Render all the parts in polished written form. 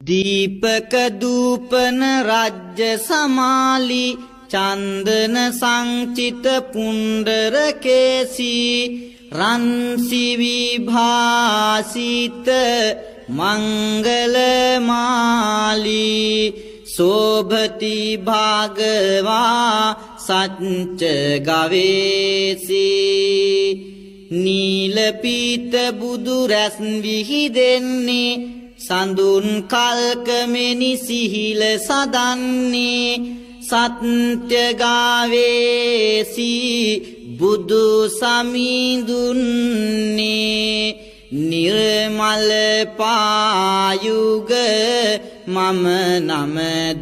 දීපක දූපන රජ්‍ය සමාලි චන්දන සංචිත පුණ්ඩර කේසී රන්සි විභාසිත මංගල මාලී සෝභති භාගවා සච්ච ගවේසී නීල පීත බුදු රැස් විහිදෙන්නේ සඳුන් කල්කමෙනි සිහිල සදන්නේ සත්‍ය ගාවේසී බුදු සමිඳුන්නේ නිර්මල පායුග මම නමදින්නේ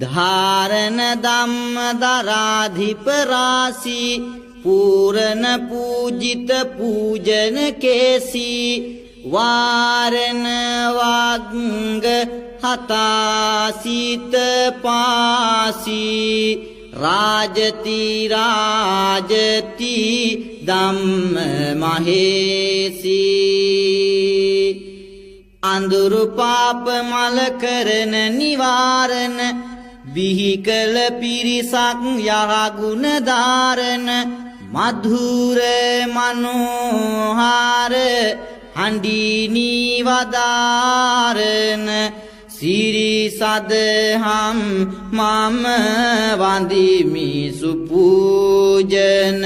ධාරණ ධම්ම දරාධිප රාසී පූරණ පූජිත පූජන කේසී වාරණ වග්ග හතාසිත පාසී රාජති රාජති ධම්ම මහේසී අඳුරු පාප මල කරන නිවාරණ බිහිකල පිරිසක් යහගුණ ධාරණ මధుර මනෝහාර හඬිනි වදාරණ සිරි සදහම් මම වඳිමි සුපූජන